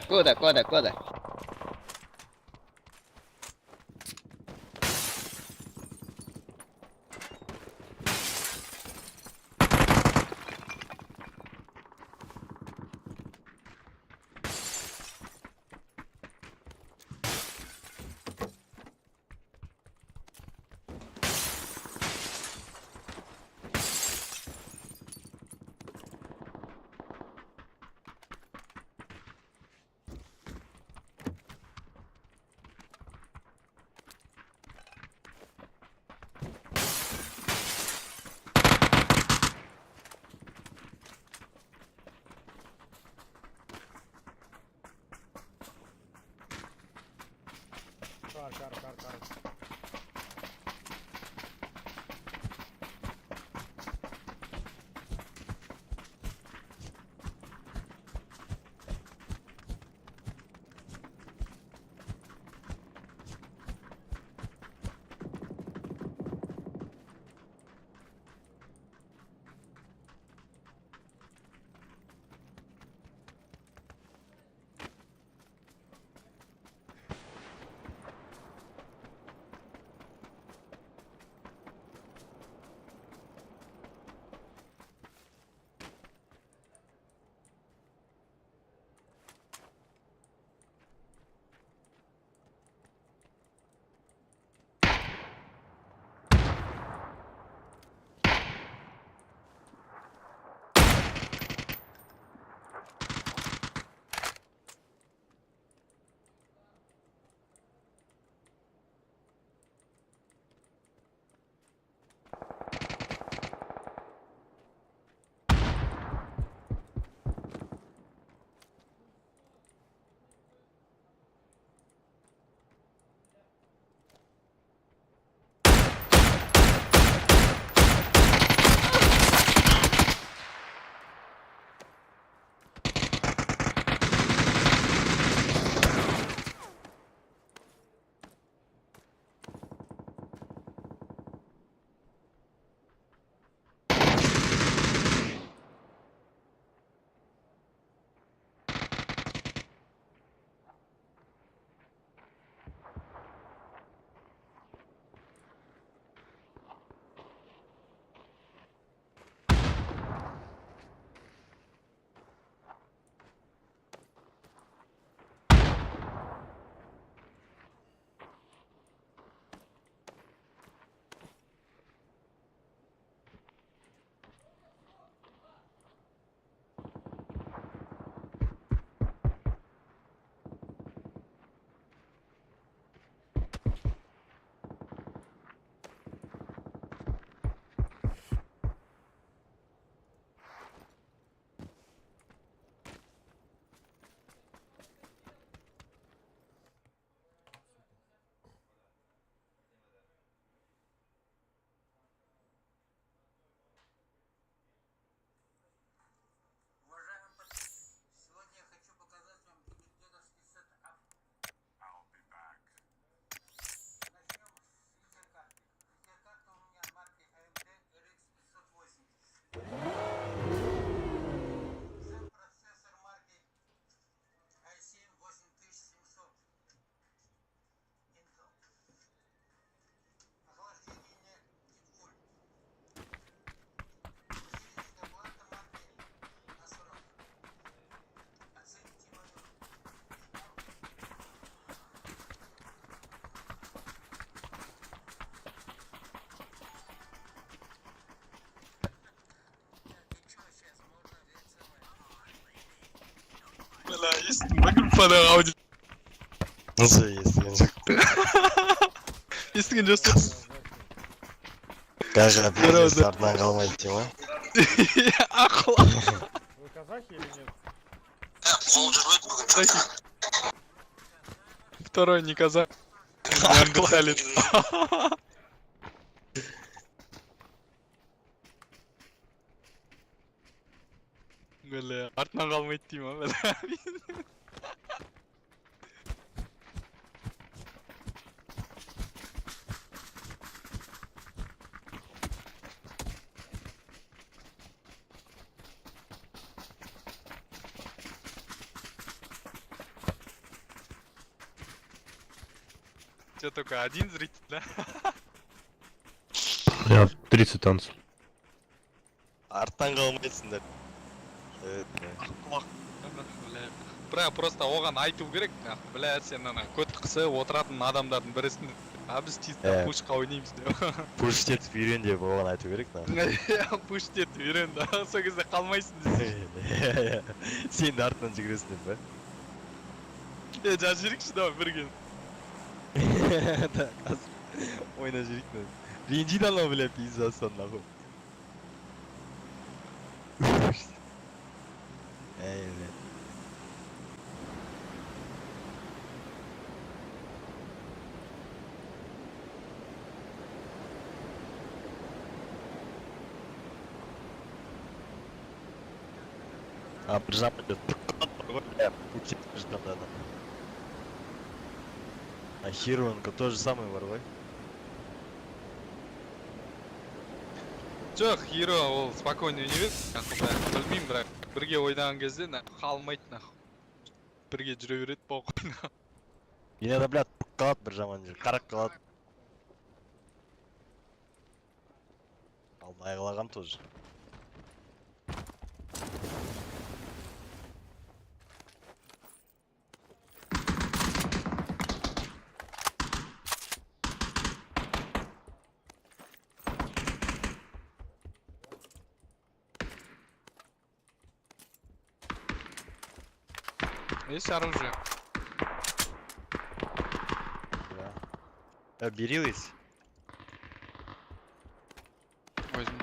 Куда, куда, куда? Кар. Bela, есть микрофоны аудио. Nasıl iyisin? Естіген жоқсыз. Каждый Здорово, опять стартынан қалмайды дей ма? Ақыл. Вы казахи или нет? Второй не казах. Неандерталец. Бля, артынан қалмайды дей ма, бля. тебя только один зритель, да? У меня 30 танцев. Арттан қалмайсыңдар. Бірақ просто оған айту керек, бля, сен ана көт қысы отыратын адамдардың бірісің. А біз чисто пушқа ойнаймыз деп. Пуш етіп үйрен деп оған айту керек та. Пуш етіп үйрен, да, сол кезде қалмайсың десең. Сен де артынан жүгіресің деп ба? Жа жүрікші да бірге. Да, қазір ойна жүрек та. Ренжиді анау, бля, пиздастан нахуй. Эй, бля. А бір жапыда бля, пути ждам да. А Хиронка то же самое бар ғой. Жоқ, Хиро ол спокойный ойнай береді. Білмеймін, бірақ бірге ойнаған кезде қалмайды нахуй. Бірге жүре береді боқойна. Иногда, блядь, қалады бір жаман жер, қарақ қалады. Алмай қалаған тоже. Есть оружие. Да. Бери лыс. Возьму.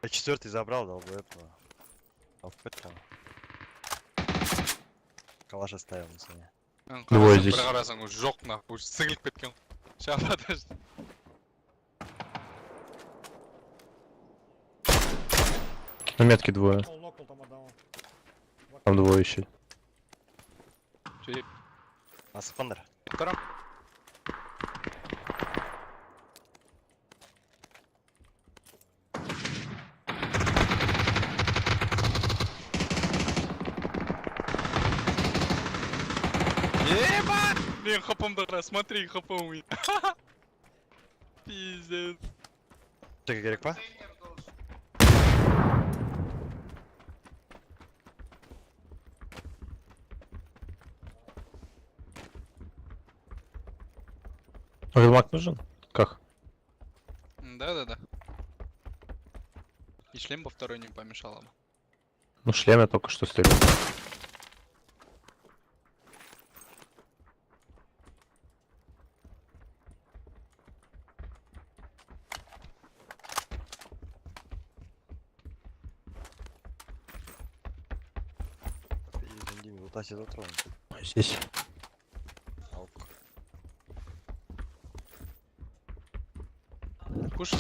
Я четвертый забрал, долбоёб. Алфет там. Калаш оставил на себе. Двое здесь. Бір қарасаң уже жоқ нахуй, уже сығылып кеткен. Ща подожди. На метке двое. Он нокнул там одного. Там двое еще. Асыпандар. Втором. Еба! Мен хапымды қара, смотри, хапым у меня. Пиздец. Чекай керек па? Ведьмак нужен? Как? Да. И шлем бы второй не помешало бы. Ну шлем я только что стрелял. Утащит утроен. Здесь. Кушай.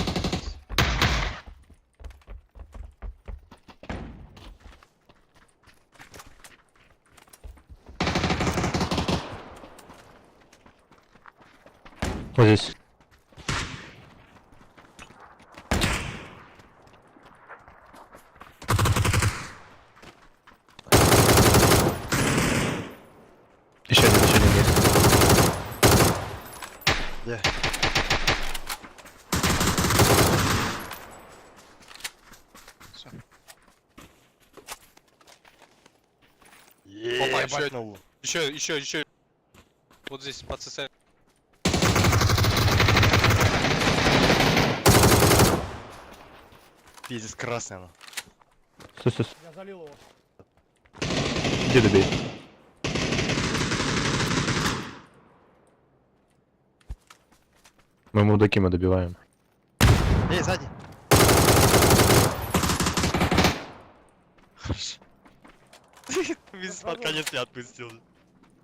Вот здесь. Еще один есть. Где? Все. Опа, Ебать. Еще. Вот здесь под СС. Пиздец, красный оно. Стой. Я залил его. Иди добей. Мы мудаки мы добиваем. Эй, сзади. Хорошо. Весь под конец я отпустил.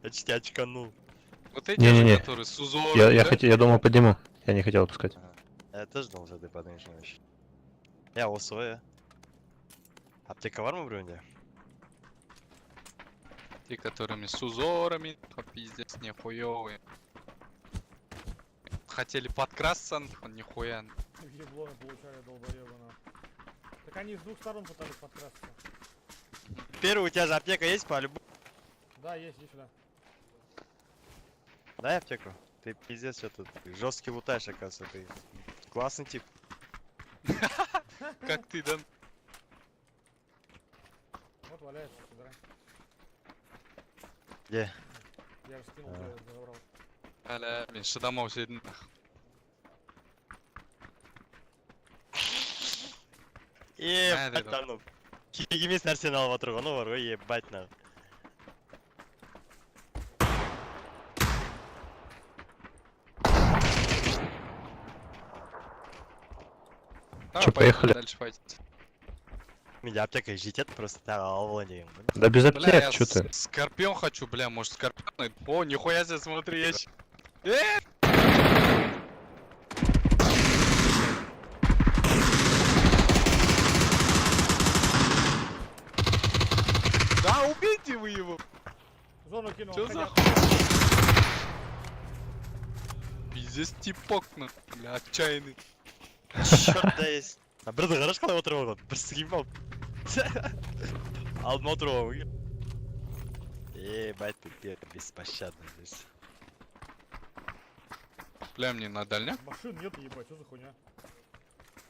Я чуть очканул. Вот эти Не-не-не. же, которые с узором. Я думал подниму. Я не хотел отпускать. Я тоже думал, что ты поднимешь вообще. Я освоя. Аптека var mı бронде? Те, которыми с узорами, пиздец, нихуёвые. Хотели подкрасться, нихуя. Еблоны получали долбоёбы на. Так они с двух сторон пытались подкрасться. Первый, у тебя же аптека есть по-любому? Да, есть, иди сюда. Дай аптеку. Ты пиздец что-то. Жесткий лутаешь, оказывается. Ты классный тип. Как ты, да? Вот валяется, собирай. Где? Я же скинул, забрал. Аля, мен шыдамаушы едім. Ебать, там керек емес нәрсені алып отырғаны бар ғой, ебать нағ. Чё, поехали? Дальше файтить. Менде аптека жетеді, просто тағы алып алайын деген ғой. Да без Бля, аптек, я чё ты? скорпион хочу, бля, может скорпион? О, нихуя себе, смотри, я Да, убейте вы его! Зону кинул, Чё за отходя. Пиздец типок, бля, отчаянный. Черт да есть. Бірді қараш қалай отырып алған? Бір сығып алып. Алдыма отырып алған. Ебать, ты беспощадный здесь. Бля, мне на дальняк? Машин нет, ебать, что за хуйня?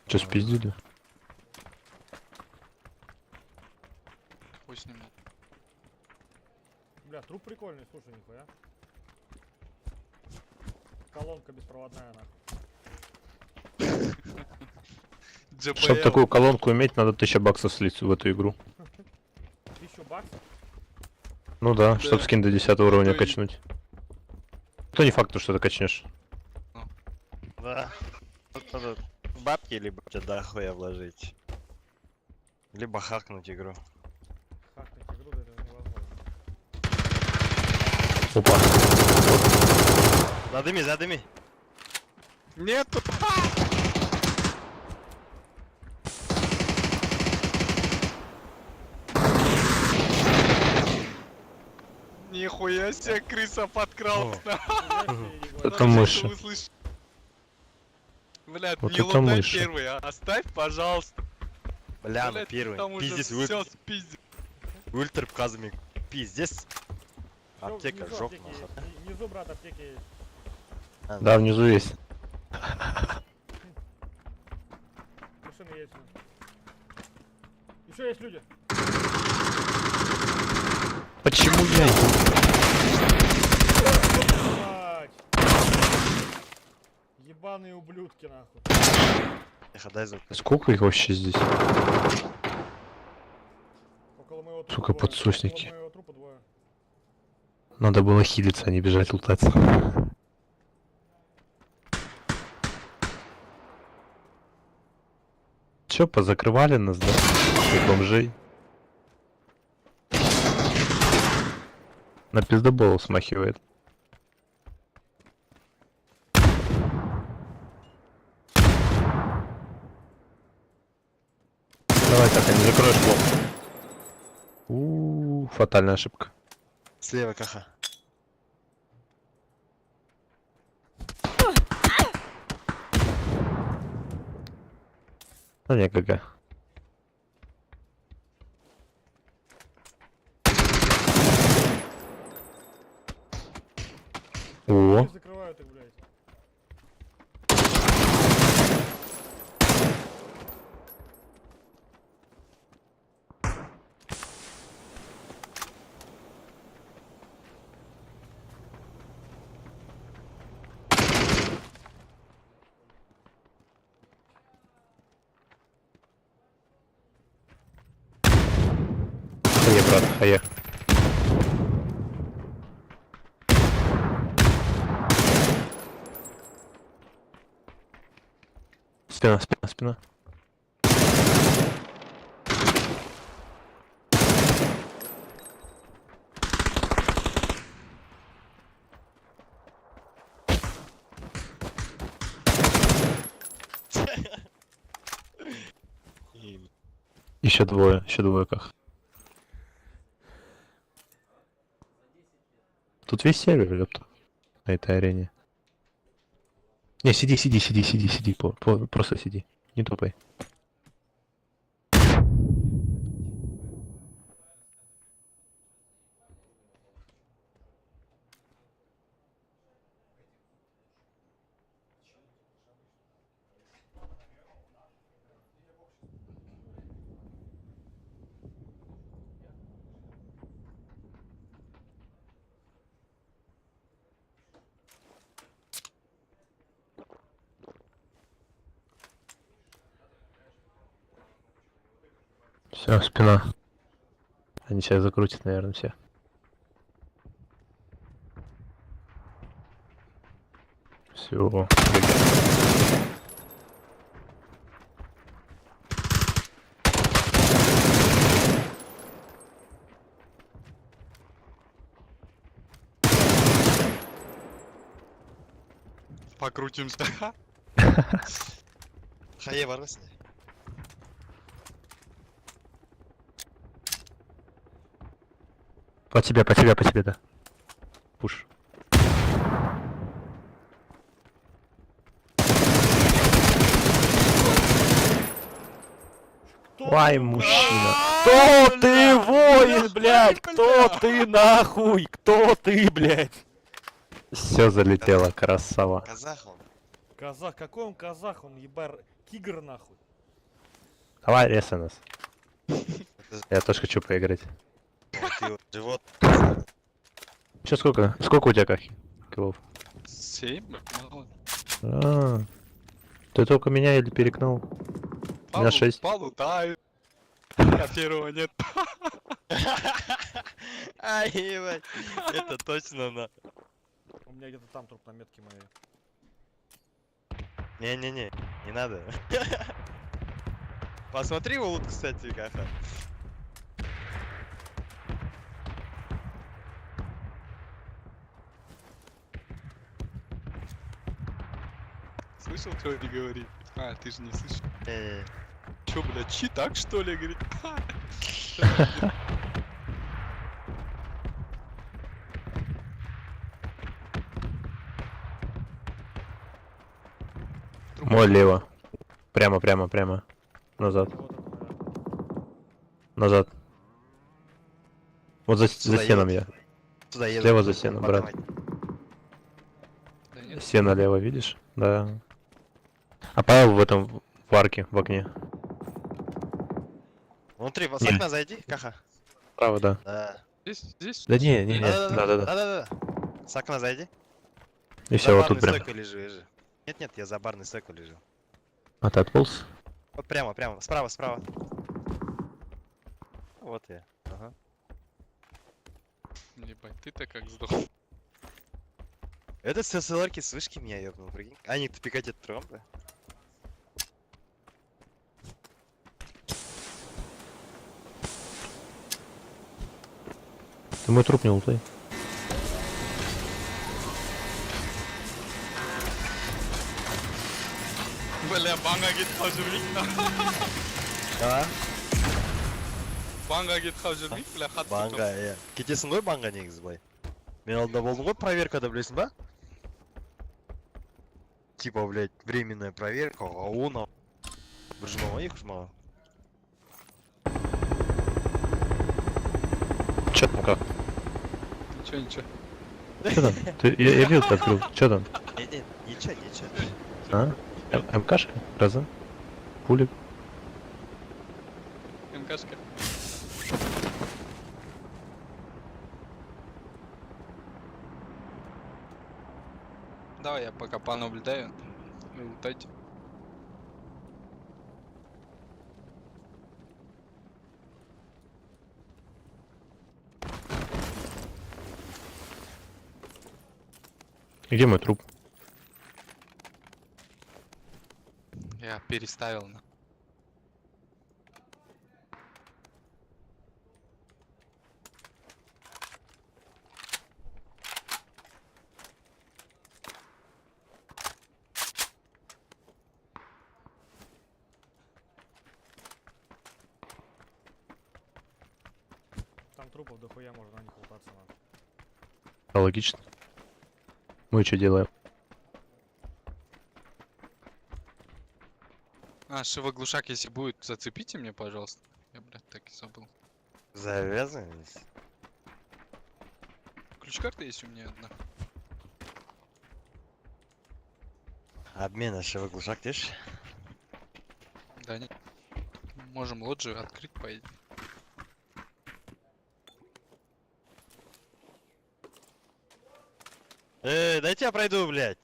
Чё, спиздили? Хуй с ним. Бля, труп прикольный, слушай, нихуя. Колонка беспроводная, нахуй. Чтобы такую колонку иметь, надо 1000 баксов слить в эту игру. 1000 баксов? Ну да, Да. чтобы скин до 10 уровня То и- качнуть. То не факт, что ты качнешь. Да. Тут надо бабки либо тебе дохуя вложить. Либо хакнуть игру. Хакнуть игру, да это невозможно. Опа. Задыми, задыми. Нету! Нихуя себе, крыса подкралась. Это мыши. Блядь, Вот не это лутай мыши. первый, а оставь, пожалуйста. Бля, ну Блядь, ты первый. там уже Пиздец, всё спиздил. ультр казами. Пиздец. Всё, Аптека, внизу жоп, аптеки нахуй. есть. Внизу, брат, аптеки есть. Да, внизу есть. Машины есть. Еще есть люди. Почему я? Блять. Ебаные ублюдки, нахуй. Тихо, дай звук. Сколько их вообще здесь? Около моего трупа Сука, двое. подсосники. Около моего трупа двое. Надо было хилиться, а не бежать лутаться. Чё, позакрывали нас, да? Как бомжей. На пиздоболов смахивает. Давай так, а не закроешь плохо. Фатальная ошибка. Слева каха. Ну не, ГГ. О, Не закрывают их, блядь. хае, брат, хае. Спина, спина, спина. Еще двое как. Тут весь сервер, ёпта, на этой арене. Не, сиди, просто сиди, не топай. Все, спина. Они сейчас закрутят, наверное, все. Все. Покрутимся. Хае бар ма сенде? По тебе, да. Пуш. Ай, мужчина. Кто ты, воин, блядь? Кто ты, нахуй? Кто ты, блядь? Все залетело, красава. Казах он. Казах, какой он казах? Он ебар кигр нахуй. Давай, резай нас. Это Я тоже хочу поиграть. ты вот живот. Сейчас сколько? Сколько у тебя кахи? Килов? 7? Мало. А, ты только меня или перекнул? У меня 6. Полутаю. А первого нет. Ай, ебать. Это точно на. У меня где-то там труп на метке моей. Не-не-не, не надо. Посмотри в улут, кстати, Каха. Слышал, что они говорит? А, ты же не слышишь. Не-не-не. Чё, блядь, чи так что ли, говорит? Мой лево. Прямо. Назад. Вот это, наверное. Назад. Вот за Сюда стеном едет. я. Туда еду. Слева за стену, брат. Подавай. Да нет. Стена лево, видишь? Да. А Павел в этом, в арке, в окне. Внутри, с Не. окна зайди, Каха. Право, да. Да. Здесь? Да не. Да. Да-да-да. С окна зайди. И все, вот тут прям. стойку лежи. Нет, я за барной стойку лежу. А ты отполз? Вот прямо, справа. Вот я. Ага. Ебать, ты-то как сдох. Это все селарки с вышки меня ёбнул, прикинь. А не пикать от тромба. Ты мой труп не лутай. Бля, банга кетіп жүрмейік. А? Банга кетіп жүрмейік, бля, хат. Банга, иә. Кетесің ғой банга негізі былай. Мен алдында болдым ғой проверкада, білесің ба? Типа, блядь, временная проверка, ООН. Бір жұма ма, екі жұма ма? Чё там как? Ничего. Чё там? Я вилку открыл. Чё там? Не, ничего. А? МКшка? Раза? Пулик? МКшка. Давай я пока понаблюдаю. Вы лутайте. Где мой труп? Я переставил на. Там трупов дохуя, можно на них лутаться надо. Логично. Мы что делаем? А, шивоглушак, если будет, зацепите мне, пожалуйста. Я, блядь, так и забыл. Завязывались. Ключ-карта есть у меня одна. Обмен на шевоглушак, дешь? Да нет. Можем лоджию открыть, по идее. Дайте я пройду, блядь.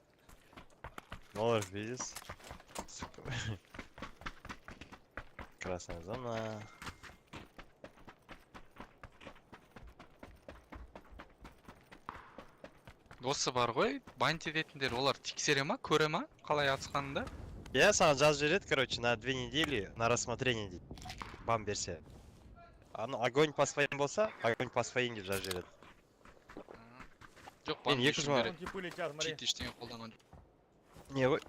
Молодец, видишь? Сука. Красная зона. осы бар ғой, бантик етіндер, олар тексере ма, көре ма, қалай атысқанында? Я саған жазып жібереді, короче, на 2 недели на рассмотрение дейді. Бам берсе. Огонь по своим болса, огонь по своим деп жазып жібереді. Жоқ, Мен бам екі үшін жұма- Вон береді. типы летят, смотри. Чит ештеңе қолданған жоқ. Не, вы...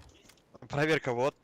Проверка вот.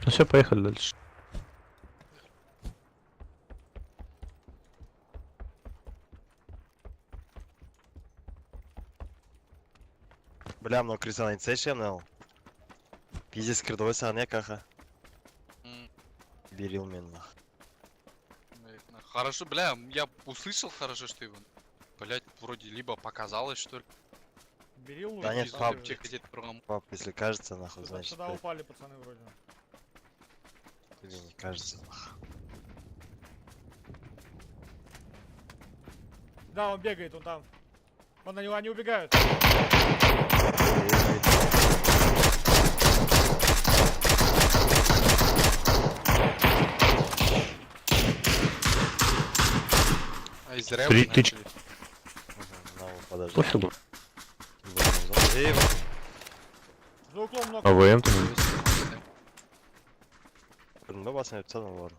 Ну все, поехали дальше. Бля, мынау кірсен айтсайшы мынау. Пиздец кірді ғой саған, я каха. Берил мен нах. Хорошо, бля, я услышал хорошо, что его, блять, вроде либо показалось, что ли. Берил Да нет, уже, пап, где-то. где-то другом. Пап, если кажется, нахуй, Сюда- значит, Сюда блядь, упали пацаны вроде. тебе не кажется, нахуй. Да, он бегает, он там. Вон на него, они убегают. А из рэпа Три тычки. начали. Ну, подожди. Пофигу. Эй, вот. За углом много. АВМ там есть. Кірді басын өтсен олар.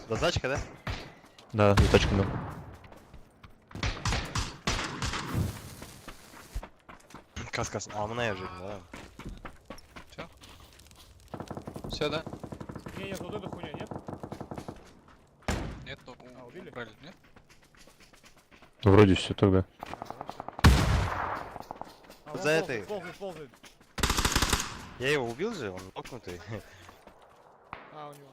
Дозначка, да? Да, за тачкой был. Кас. А, мына я уже, да. Все, да? Не, нет, вот эта хуйня, нет? Нет, ну, убили? убрали, нет? Ну, вроде все тогда. А, Вот вон за этой. ползает. Я его убил же, он нокнутый. А, у него.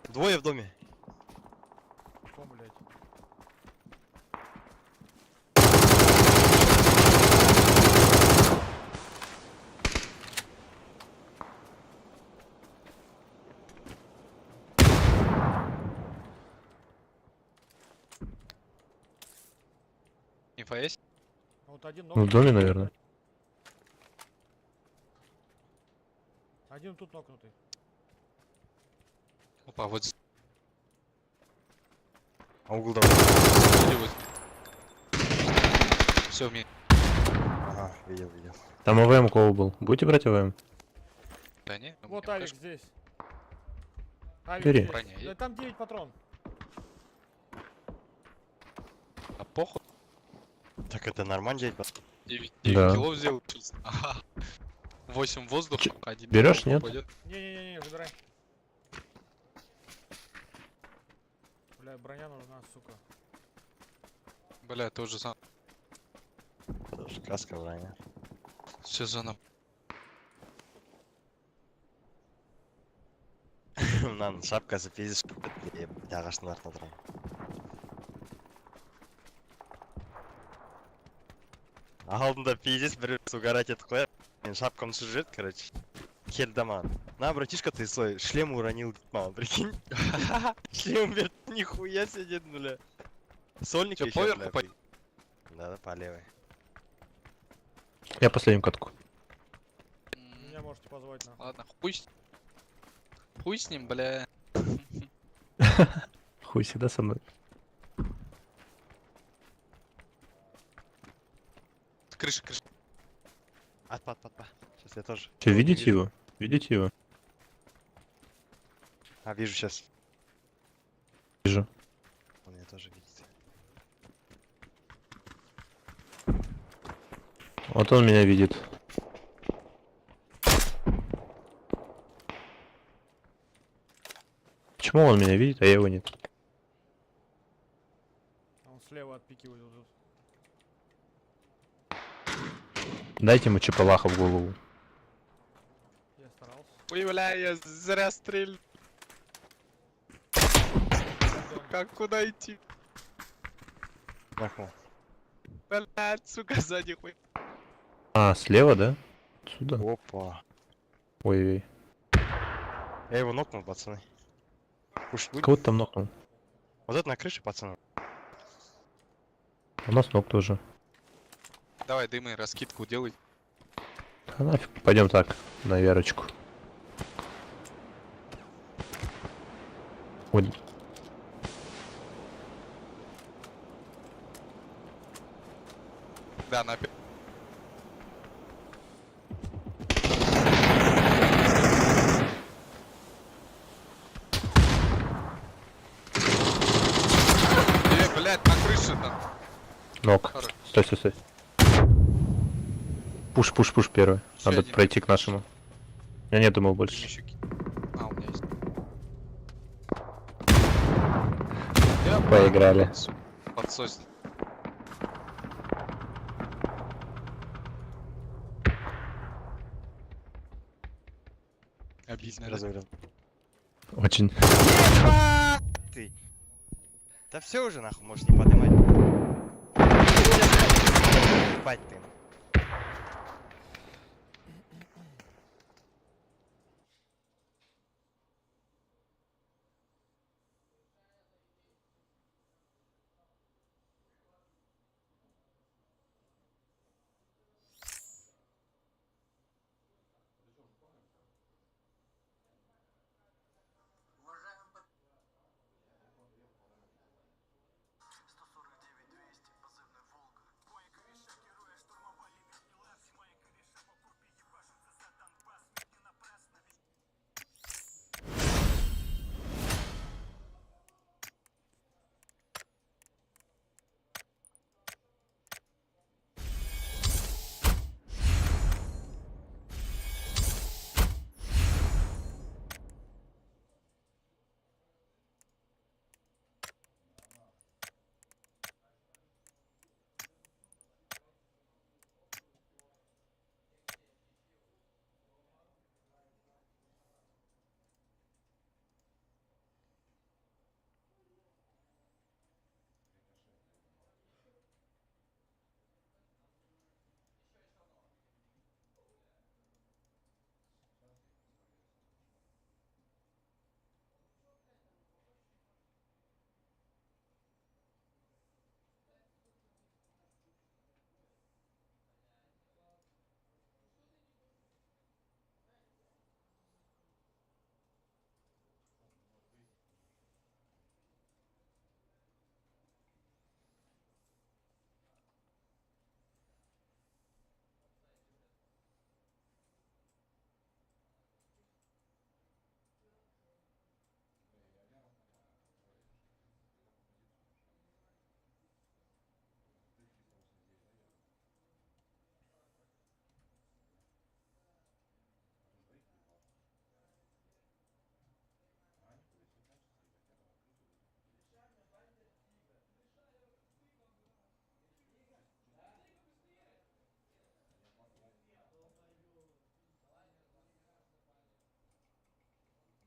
Двое в доме. О, блядь. Инфа есть? Вот один Ну, в доме, наверное. Один тут нокнутый. Опа, вот здесь. А угол Все, мне. Ага, видел. Там АВМ у кого был? Будете брать АВМ? Да не, у Вот меня Авик флешка. здесь. Авик Бери. здесь. Броня Да есть? там 9 патрон. А похуй. Так это нормально делать? 9 Да. килов сделал. Ага. 8 воздуха, Чё, 1 берёшь, нет? попадет. Не-не-не, забирай. Бля, броня нужна, сука. Бля, тоже сам. Тоже каска броня. Все заново. Мынаның шапкасы пиздец ағаштың артында тұрған. Алдында пиздец бір угорать етіп қояр. Мен шапкамды түсіріп жіберді, короче. Келді маған. На, братишка, ты свой шлем уронил, дейді маған, прикинь. Шлем берді, нихуя себе дедім, бля. Сольник Чё, еще, поверху бля. Да, по левой. Я последнюю катку. Меня можете позвать на. Ладно, хуй с ним, бля. Хуй всегда со мной. Крыша. Отпа. Сейчас я тоже. Че, видите его? Видите его? А, вижу сейчас. Вижу. Он меня тоже видит. Вот он меня видит. Почему он меня видит, а я его нет? Он слева отпикивает вот тут. Дайте ему чепалаха в голову. Я старался. Ой, бля, я зря стрельнул. Как куда идти? Нахуй. Блядь, сука, сзади хуй. А, слева, да? Отсюда? Опа. Ой-ой. Я его нокнул, пацаны. Кушать будет? Кого ты там нокнул? Вот это на крыше, пацаны. У нас ног тоже. Давай, дымы, раскидку делай. А нафиг, пойдем так, на Верочку. Ой, Да, на блядь, на крыше там. ног. Хорош. Стой, стой, стой. Пуш, пуш, пуш первый. Ещё Надо один. пройти к нашему. У меня нет думал больше. Еще А, у меня есть. Я Поиграли. Подсос. Обидно, да? Разыграл. Очень. Ты. Да все уже нахуй, можешь не поднимать. Ебать ты.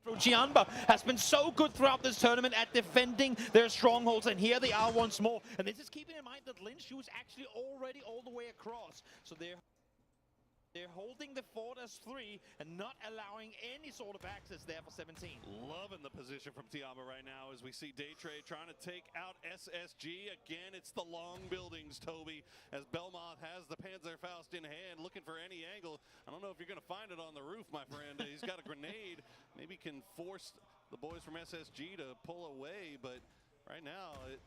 Jianba has been so good throughout this tournament at defending their strongholds, and here they are once more. And this is keeping in mind that Lynch was actually already all the way across. So they're holding the fort as 3 and not allowing any sort of access there for 17. Loving the position from Tiama right now as we see Daytrade trying to take out SSG. Again, it's the long buildings, Toby, as Belmont has the Panzerfaust in hand, looking for any angle. I don't know if you're going to find it on the roof, my friend. He's got a grenade. Maybe can force the boys from SSG to pull away, but right now it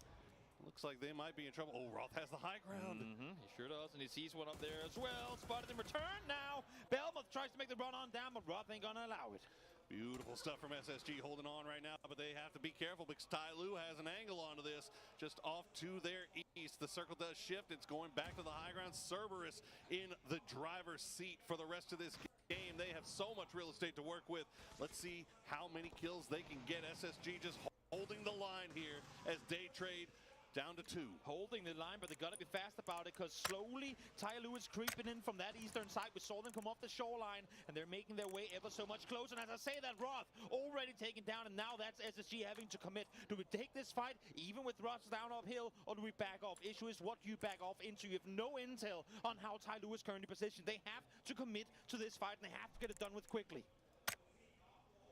looks like they might be in trouble. Oh, Roth has the high ground. He sure does, and he sees one up there as well. Spotted in return now. Belmont tries to make the run on down, but Roth ain't gonna allow it. Beautiful stuff from SSG holding on right now, but they have to be careful because Tai Lu has an angle onto this just off to their east. The circle does shift. It's going back to the high ground. Cerberus in the driver's seat for the rest of this game. They have so much real estate to work with. Let's see how many kills they can get. SSG just holding the line here as Daytrade down to 2. Holding the line, but they gotta be fast about it, because slowly Tyloo is creeping in from that eastern side. We saw them come off the shoreline, and they're making their way ever so much closer. And as I say that, Roth already taken down, and now that's SSG having to commit. Do we take this fight, even with Roth down uphill, or do we back off? Issue is what you back off into. You have no intel on how Tyloo is currently positioned. They have to commit to this fight, and they have to get it done with quickly.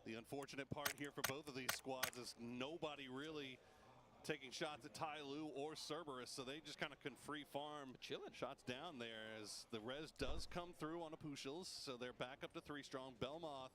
The unfortunate part here for both of these squads is nobody really taking shots at Tyloo or Cerberus, so they just kind of can free farm Chilling. shots down there as the res does come through on the Pushils, so they're back up to 3 strong. Belmoth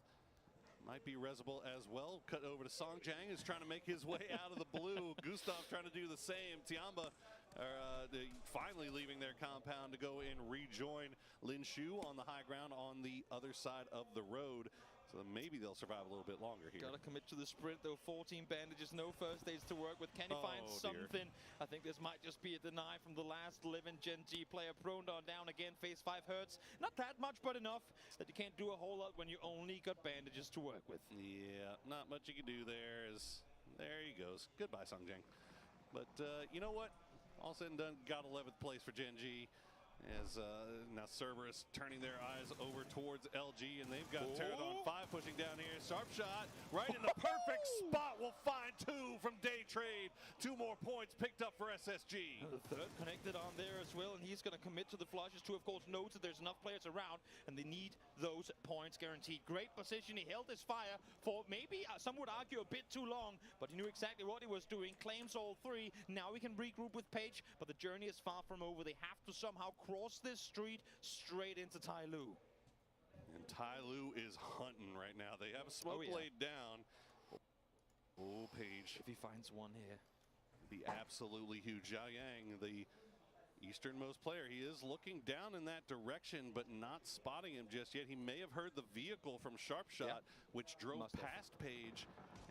might be resable as well. Cut over to Songjang, who's trying to make his way out of the blue. Gustav trying to do the same. Tiamba are finally leaving their compound to go and rejoin Lin Shu on the high ground on the other side of the road. So maybe they'll survive a little bit longer here. Gotta commit to the sprint though. 14 bandages, no first aids to work with. Can he find something? I think this might just be a deny from the last living Gen G player. Prondon down again. Phase 5 hurts. Not that much, but enough that you can't do a whole lot when you only got bandages to work with. Yeah, not much you can do there. There he goes. Goodbye, Songjang. But you know what? All said and done, got 11th place for Gen G. As now Cerberus turning their eyes over towards LG, and they've got Pterodon 5 pushing down here. Sharp shot right in the perfect spot. We'll find 2 from Day Trade. 2 more points picked up for SSG. The third connected on there as well, and he's going to commit to the flushes. 2, of course, knows that there's enough players around, and they need those points guaranteed. Great position. He held his fire for maybe, some would argue, a bit too long, but he knew exactly what he was doing. Claims all 3. Now we can regroup with Page, but the journey is far from over. They have to somehow cross this street straight into Tyloo. And Tyloo is hunting right now. They have a smoke laid down. Oh, Page. If he finds one here. Be absolutely huge. Zhao Yang, the easternmost player, he is looking down in that direction, but not spotting him just yet. He may have heard the vehicle from Sharp Shot, which drove past Page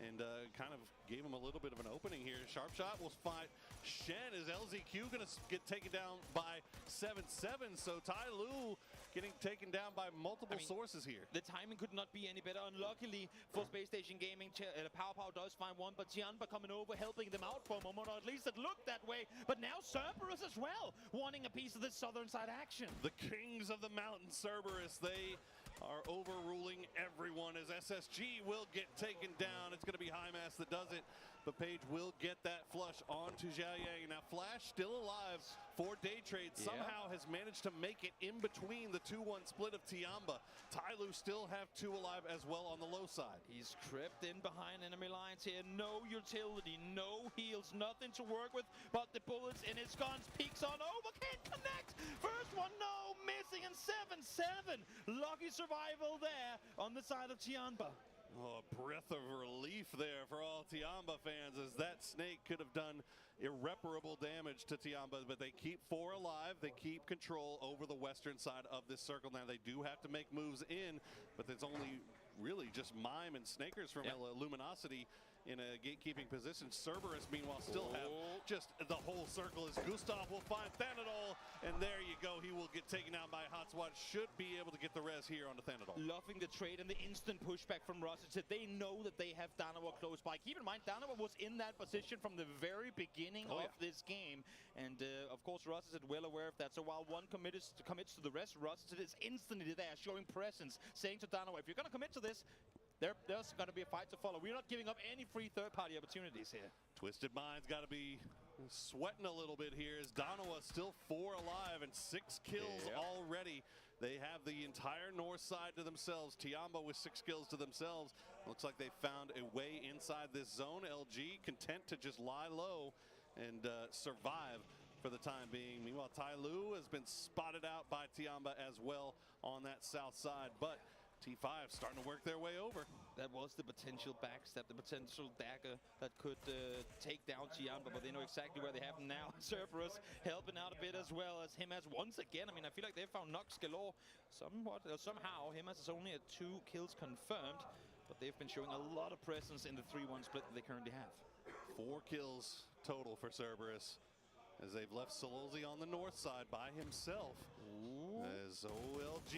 and kind of gave him a little bit of an opening here. Sharp Shot will fight Shen. Is LZQ going to get taken down by 7-7? So Tyloo getting taken down by multiple sources here. The timing could not be any better. Unluckily for Space Station Gaming, Pow does find one, but Tianba coming over, helping them out for a moment, or at least it looked that way. But now Cerberus as well, wanting a piece of this southern side action. The kings of the mountain, Cerberus, they are overruling everyone as SSG will get taken down. It's going to be High Mass that does it, but Page will get that flush onto Zhao Yang. Now Flash still alive for Day Trade. Somehow has managed to make it in between the 2-1 split of Tiamba. Tyloo still have 2 alive as well on the low side. He's crept in behind enemy lines here. No utility, no heals, nothing to work with but the bullets in his guns. Peeks on over, can't connect. First one, no, missing, and 7-7. Lucky survival there on the side of Tianba. Oh, a breath of relief there for all Tiamba fans, as that snake could have done irreparable damage to Tiamba, but they keep 4 alive. They keep control over the western side of this circle. Now they do have to make moves in, but there's only really just Mime and Snakers from Luminosity in a gatekeeping position. Cerberus, meanwhile, still have just the whole circle as Gustav will find Thanadol, and there you go. He will get taken out by Hot Swat. Should be able to get the res here on the Thanadol. Loving the trade and the instant pushback from Rossiter. They know that they have Danawa close by. Keep in mind, Danawa was in that position from the very beginning of this game, and of course, Rossiter is well aware of that. So while one commits to the rest, Rossiter is instantly there, showing presence, saying to Danawa, if you're going to commit to this, there's going to be a fight to follow. We're not giving up any free third-party opportunities here. Twisted Mind's got to be sweating a little bit here as Danawa still 4 alive and 6 kills already. They have the entire north side to themselves. Tiamba with 6 kills to themselves. Looks like they found a way inside this zone. LG content to just lie low and survive for the time being. Meanwhile, Tyloo has been spotted out by Tiamba as well on that south side, but T5 starting to work their way over. That was the potential backstab, the potential dagger that could take down Tiamba, but they know exactly where they have him now. Cerberus helping out a bit as well as him as once again. I mean, I feel like they found Nox galore somehow. Him as is only at 2 kills confirmed, but they've been showing a lot of presence in the 3-1 split that they currently have. 4 kills total for Cerberus, as they've left Sololzi on the north side by himself. As OLG,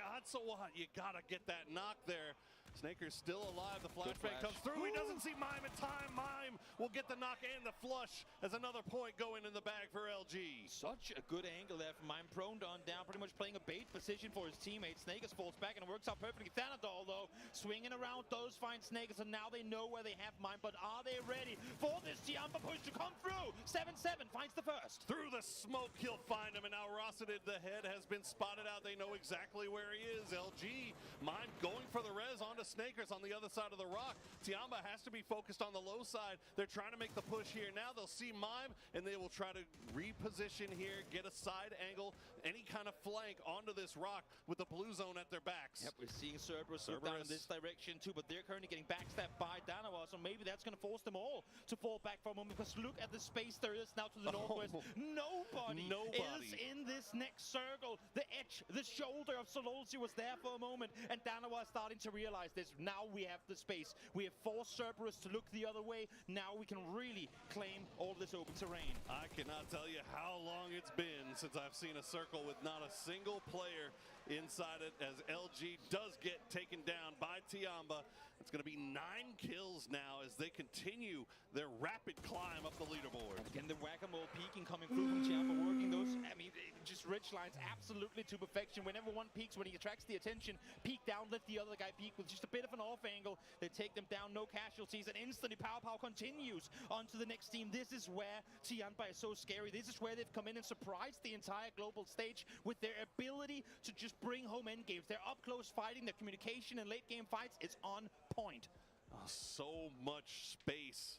Hatsawat, you gotta get that knock there. Snaker's still alive. The Good flashbang flash. comes through. He doesn't see Mime in time. Mime will get the knock and the flush as another point going in the bag for LG. Such a good angle there from Mime. Prone on down, pretty much playing a bait position for his teammate. Snakers falls back and it works out perfectly. Thanadol, though, swinging around those fine Snakers, and now they know where they have Mime, but are they ready for this Tiamba push to come through? 7-7 finds the first. Through the smoke, he'll find him, and now Rosseted, the head, has been spotted out. They know exactly where he is. LG, Mime going for the res onto Snakers on the other side of the rock. Tiamba has to be focused on the low side. They're trying to make the push here. Now they'll see Mime, and they will try to reposition here, get a side angle, any kind of flank onto this rock with the blue zone at their backs. Yep, we're seeing Cerberus look down in this direction too, but they're currently getting backstabbed by Danawa, so maybe that's going to force them all to fall back for a moment, because look at the space there is now to the northwest. Nobody is in this next circle. The edge, the shoulder of Sololsi was there for a moment, and Danawa is starting to realize this. Now we have the space. We have forced Cerberus to look the other way. Now we can really claim all this open terrain. I cannot tell you how long it's been since I've seen a circle with not a single player inside it, as LG does get taken down by Tiamba. It's going to be 9 kills now as they continue their rapid climb up the leaderboard. Again, the whack-a-mole peeking coming through from Tiamba, working those, I mean, just ridge lines absolutely to perfection. Whenever one peeks, when he attracts the attention, peek down, let the other guy peek with just a bit of an off angle. They take them down, no casualties, and instantly Pow continues onto the next team. This is where Tiamba is so scary. This is where they've come in and surprised the entire global stage with their ability to just bring home end games. They're up close fighting, their communication in late game fights is on point. Oh, so much space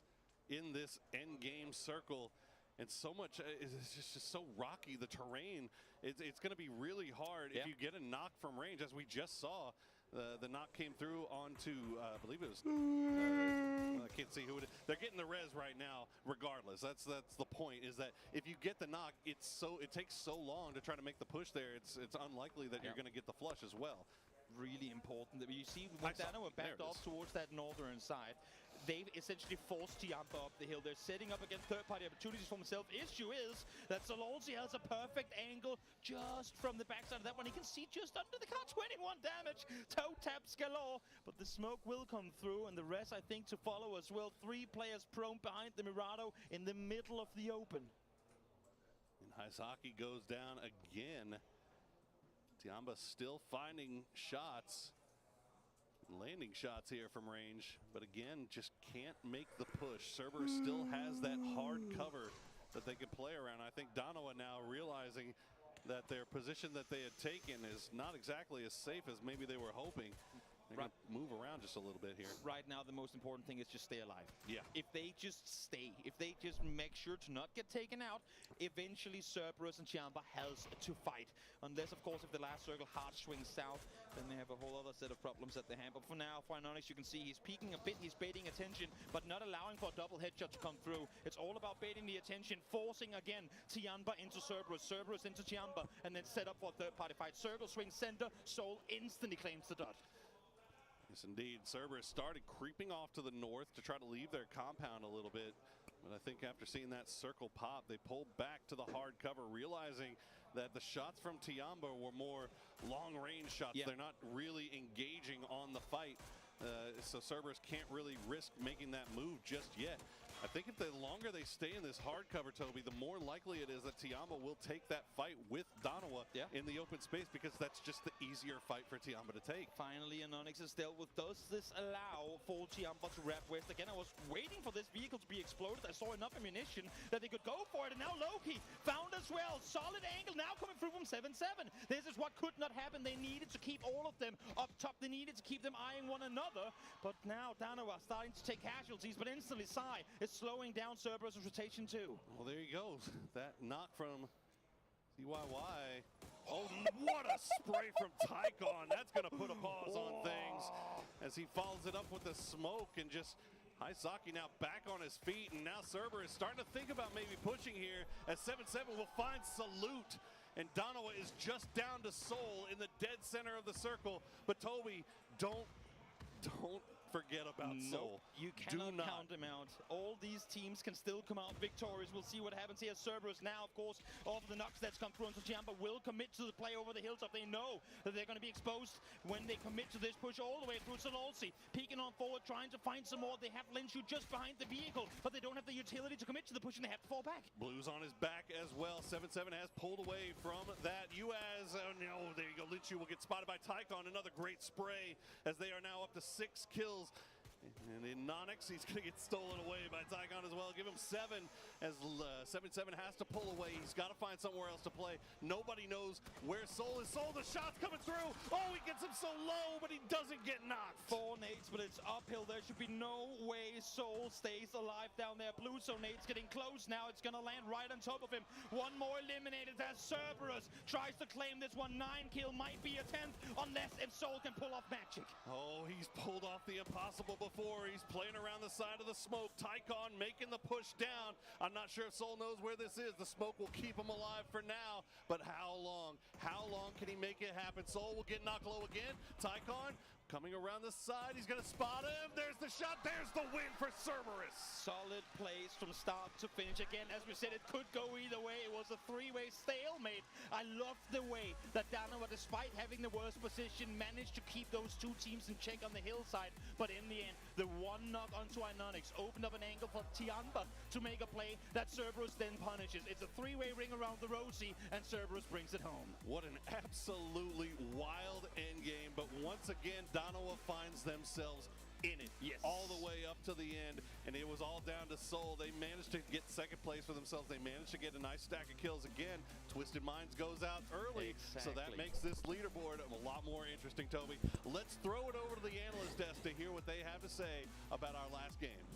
in this end game circle, and so much, it's just so rocky, the terrain. It's going to be really hard if you get a knock from range, as we just saw. The knock came through onto, I believe it was, I can't see who it is. They're getting the res right now, regardless. That's the point, is that if you get the knock, it takes so long to try to make the push there. It's unlikely that you're going to get the flush as well. Really important that you see when Danawa backed off towards that northern side, they've essentially forced Tiamba up the hill. They're setting up against third-party opportunities for themselves. Issue is that Sololsi has a perfect angle just from the backside of that one. He can see just under the car, 21 damage, toe taps galore, but the smoke will come through, and the rest I think to follow as well. 3 players prone behind the Mirado in the middle of the open. And Haizaki goes down again. Tiamba still finding shots, landing shots here from range, but again, just can't make the push. Cerberus still has that hard cover that they can play around. I think Danawa now realizing that their position that they had taken is not exactly as safe as maybe they were hoping. They're going to move around just a little bit here. Right now, the most important thing is just stay alive. Yeah. If they just stay, if they just make sure to not get taken out, eventually Cerberus and Tiamba has to fight. Unless, of course, if the last circle hard swings south, then they have a whole other set of problems at their hand. But for now, Finonix, you can see he's peeking a bit, he's baiting attention, but not allowing for a double headshot to come through. It's all about baiting the attention, forcing again Tiamba into Cerberus, Cerberus into Tiamba, and then set up for a third-party fight. Circle swing center, Soul instantly claims the dot. Yes, indeed. Cerberus started creeping off to the north to try to leave their compound a little bit. But I think after seeing that circle pop, they pulled back to the hard cover, realizing that the shots from Tiamba were more long-range shots. They're not really engaging on the fight. So Cerberus can't really risk making that move just yet. I think if the longer they stay in this hard cover, Toby, the more likely it is that Tiamba will take that fight with Danawa in the open space, because that's just the easier fight for Tiamba to take. Finally, Anonix is dealt with. Does this allow for Tiamba to wrap west? Again, I was waiting for this vehicle to be exploded. I saw enough ammunition that they could go for it, and now Loki found as well. Solid angle now coming through from 7-7. This is what could not happen. They needed to keep all of them up top. They needed to keep them eyeing one another. But now Danawa starting to take casualties, but instantly Sai is slowing down Cerberus' rotation too. Well, there he goes. That knock from CYY. Oh, what a spray from Tycon. That's going to put a pause on things as he follows it up with the smoke, and just Haizaki now back on his feet, and now Cerberus starting to think about maybe pushing here, as 7-7 will find Salute, and Danawa is just down to Soul in the dead center of the circle. But Toby, don't forget about Soul. You Do cannot not. count them out. All these teams can still come out victorious. We'll see what happens here. Cerberus now, of course, off the knocks that's come through, and so Chiamba will commit to the play over the hilltop. They know that they're going to be exposed when they commit to this push all the way through. Sololsi peeking on forward, trying to find some more. They have Linshu just behind the vehicle, but they don't have the utility to commit to the push, and they have to fall back. Blues on his back as well. 7-7 has pulled away from that. Uaz, oh no, there you go. Linshu will get spotted by Tycon. Another great spray as they are now up to 6 kills. And in Nonix, he's going to get stolen away by Tycon as well. Give him 7 as 7-7 has to pull away. He's got to find somewhere else to play. Nobody knows where Soul is. Soul, the shot's coming through. Oh, he gets him so low, but he doesn't get knocked. 4 nades, but it's uphill. There should be no way Soul stays alive down there. Blue so nade's getting close now. It's going to land right on top of him. One more eliminated as Cerberus tries to claim this one. 9 kill might be a 10th, unless if Soul can pull off magic. Oh, he's pulled off the impossible before. He's playing around the side of the smoke. Tycon making the push down. I'm not sure if Soul knows where this is. The smoke will keep him alive for now, but how long? How long can he make it happen? Soul will get knocked low again. Tycon coming around the side. He's going to spot him. There's the shot. There's the win for Cerberus. Solid plays from start to finish. Again, as we said, it could go either way. It was a 3-way stalemate. I love the way that Danova, despite having the worst position, managed to keep those 2 teams in check on the hillside. But in the end, the one knock onto Inonix opened up an angle for Tiamba to make a play that Cerberus then punishes. It's a 3-way ring around the Rosie, and Cerberus brings it home. What an absolutely wild endgame. But once again, Danova finds themselves in it. Yes. All the way up to the end, and it was all down to Soul. They managed to get second place for themselves. They managed to get a nice stack of kills again. Twisted Minds goes out early, so that Exactly. makes this leaderboard a lot more interesting, Toby. Let's throw it over to the analyst desk to hear what they have to say about our last game.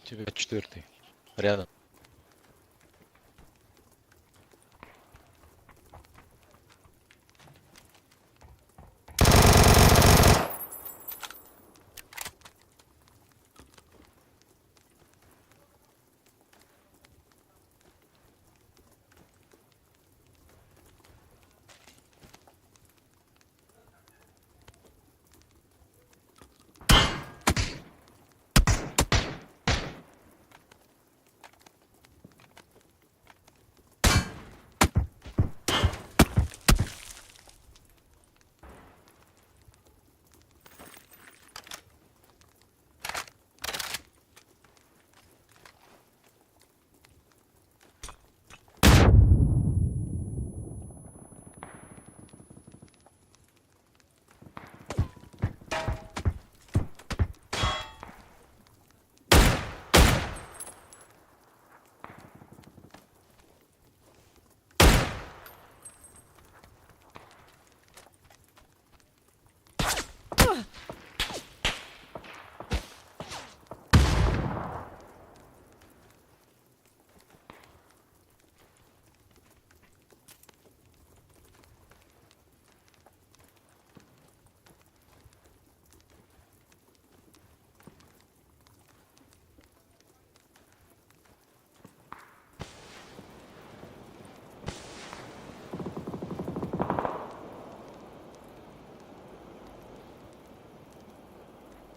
Тебе 4-й. Рядом.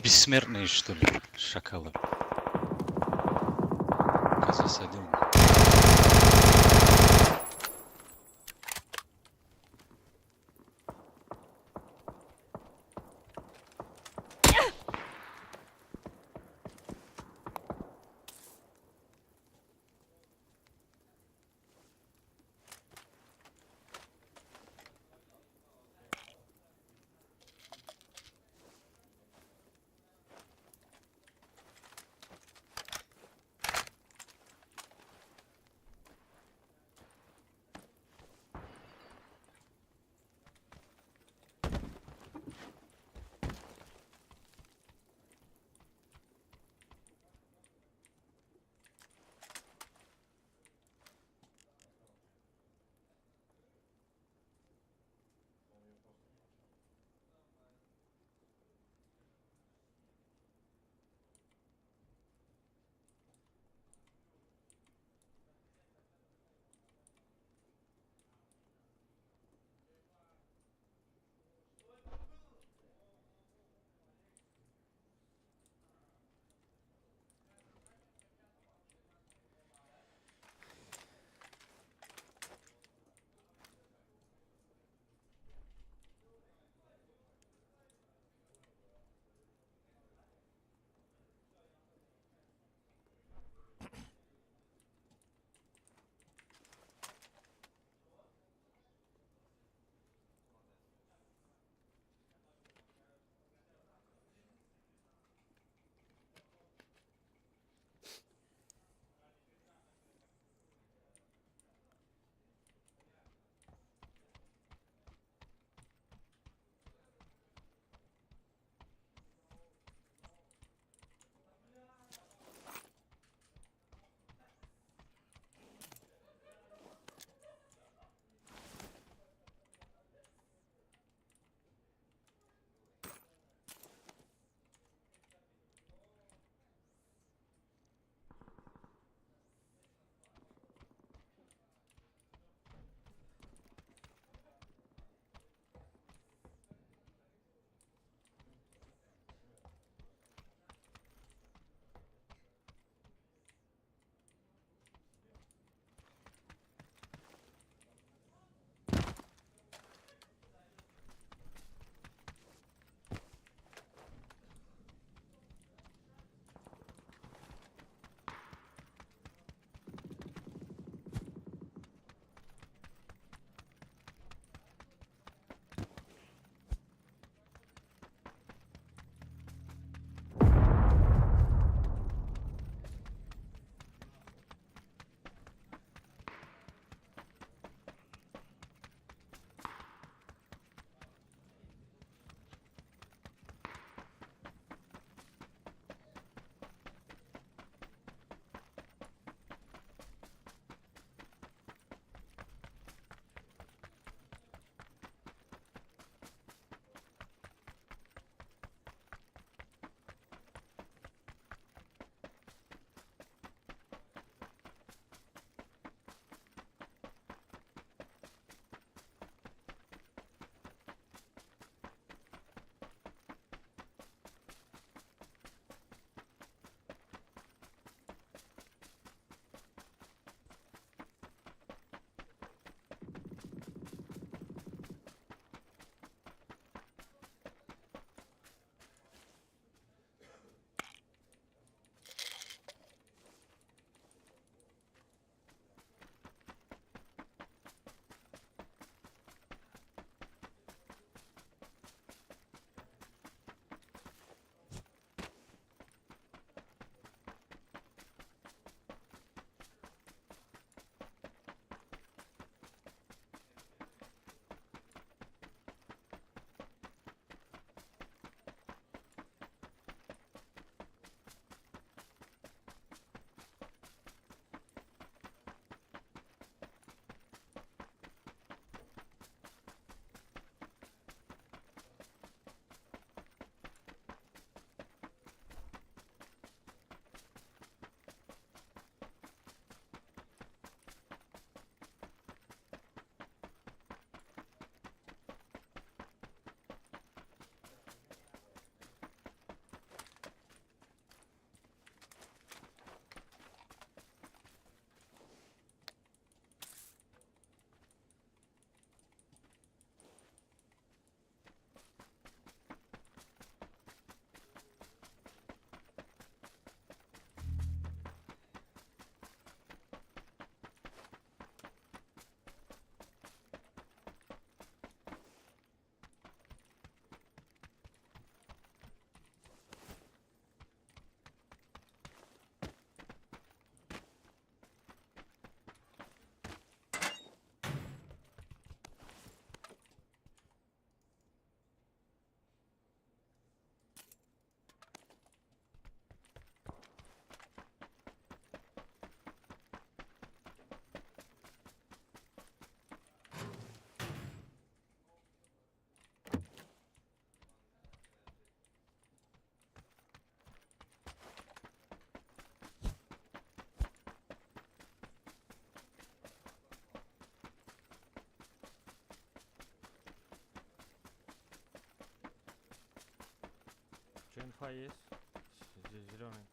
Бессмертные, что ли? Шакалы. Засадил. Че, инфа есть? Здесь зеленый.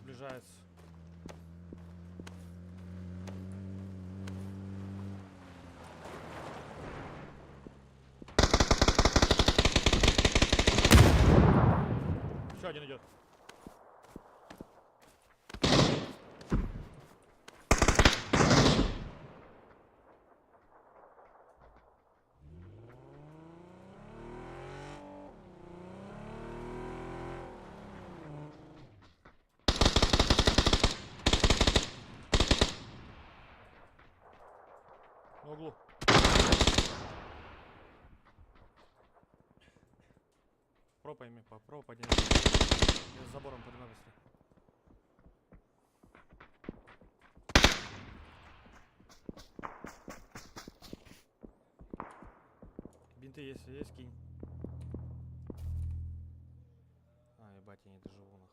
Сближается. Еще один идет. На углу. Пропаями, попробуй поднять. Я с забором под мной быстрее. Бинты есть, кинь. А, ебать, я не доживу нахуй.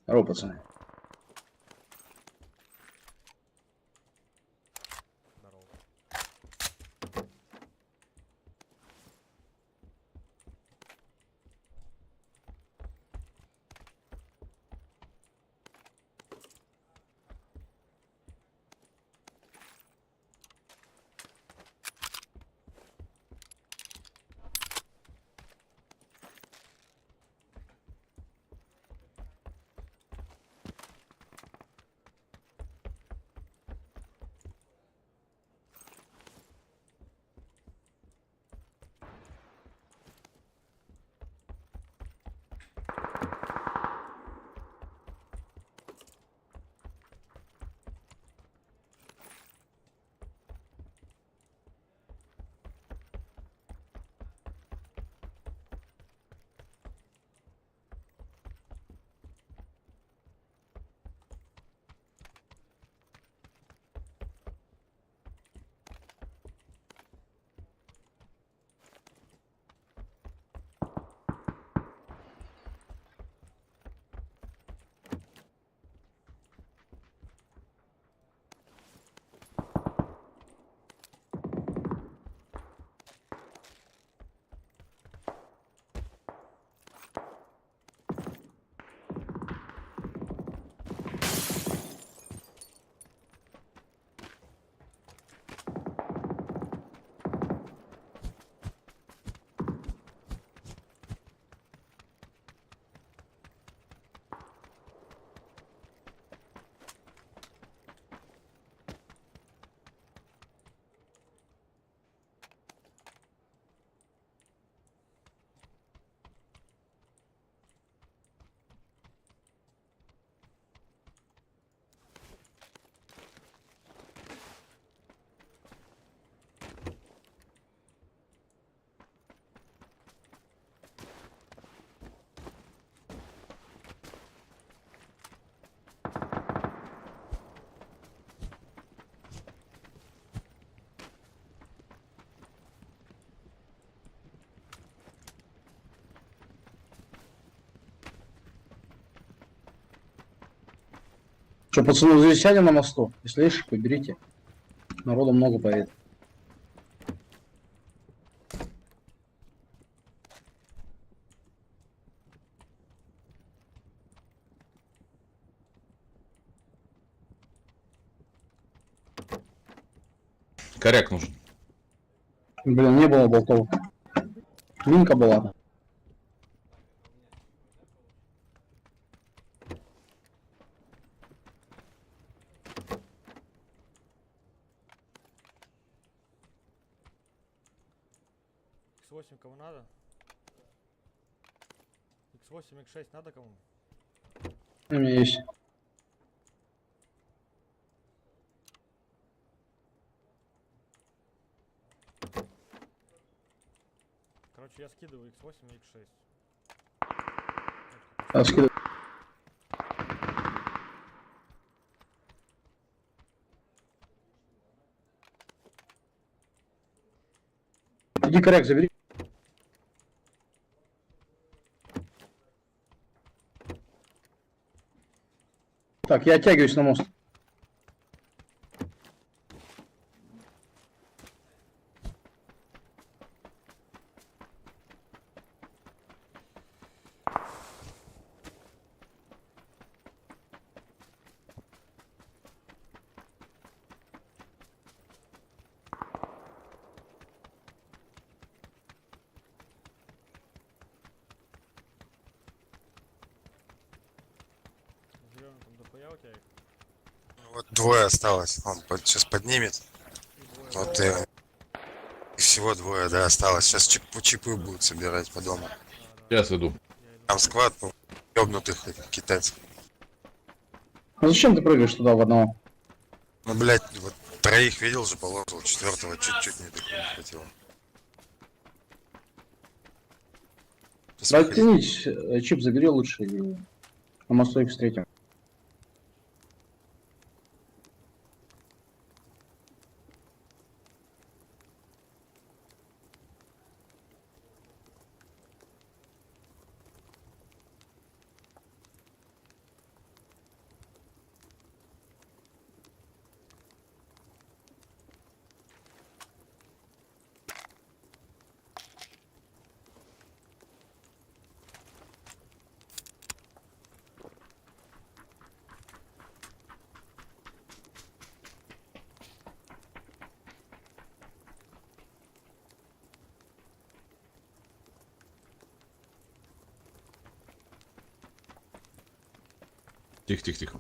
Здорово, пацаны. Здорово. Что, пацаны, здесь сядем на мосту? Если есть, поберите. Народу много поедет. Коряк нужен. Блин, не было болтов. Минка была. X8 кому надо? X8, X6 надо кому? У меня есть. Короче, я скидываю X8 и X6. Скидывай. Иди, коряк, забери. Так, я оттягиваюсь на мост. Зеленый там дохуя у тебя их? Вот двое осталось. Он сейчас поднимет. И двое. Вот и всего двое, да, осталось. Сейчас чипы будут собирать по дому. Сейчас иду. Я иду. Там сквад ёбнутых китайцев. А зачем ты прыгаешь туда в одного? Ну, блядь, вот троих видел же, положил, четвертого чуть-чуть не хватило. Сейчас Да выходить. оттянись, чип забери лучше и на мосту их встретим. Тихо, тихо, тихо.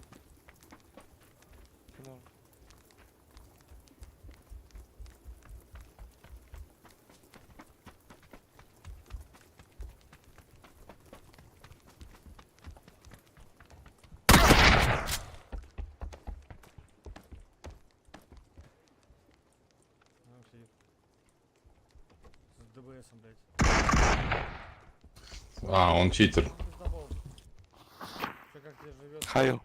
Ну, сидит. С ДБСом, блядь. А, он читер. Пиздобол. Чё, как тебе живёт? Хаю.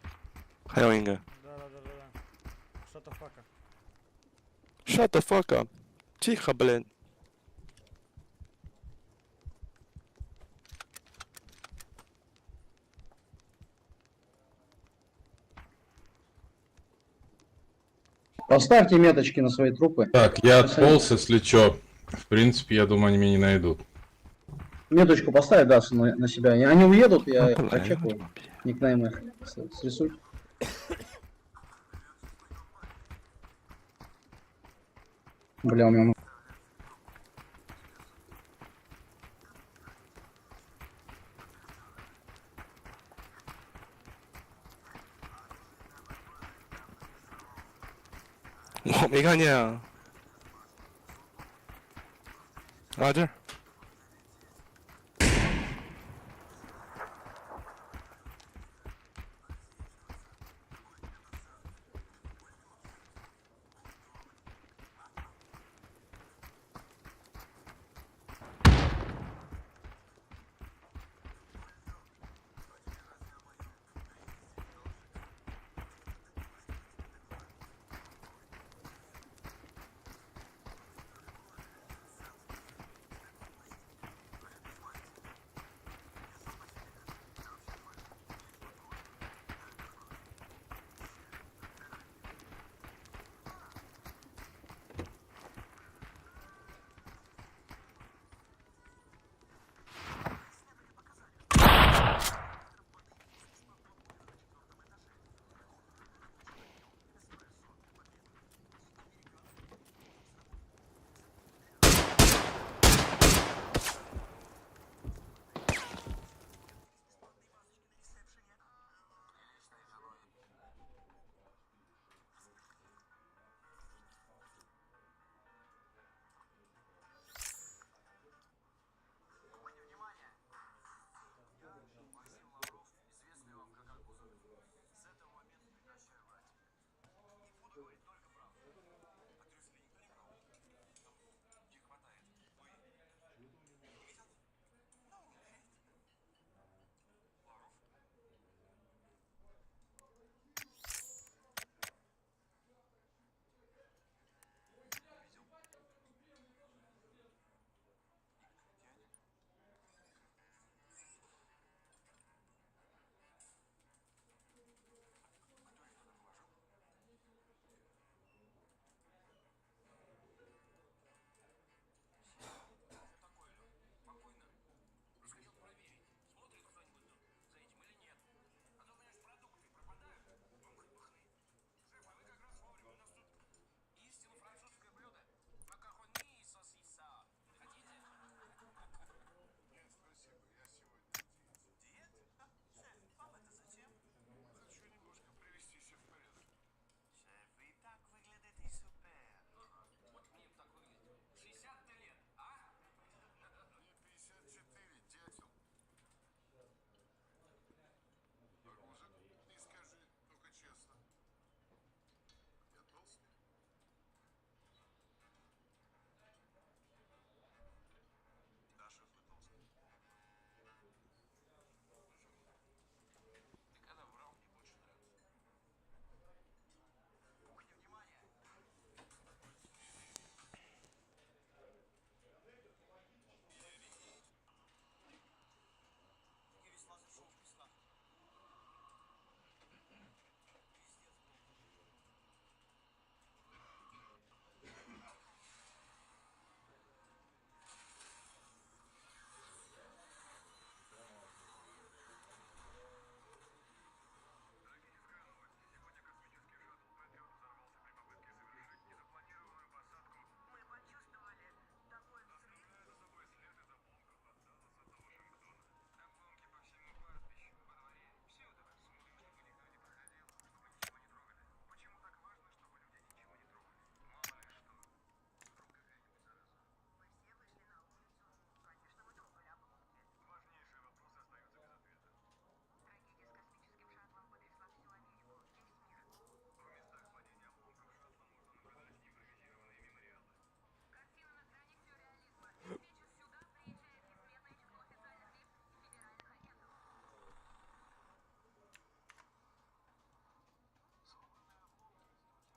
Хаю, Инга. Да. Что-то фака. Shut the fuck up. Тихо, блядь. Поставьте меточки на свои трупы. Так, я отполз, если чё. В принципе, я думаю, они меня не найдут. Меточку поставь, да, на себя. Они уедут, я Ну, блядь. прочекаю. Никнейм их срисуй. Бля, у меня... 뭐, 메가냐. Roger.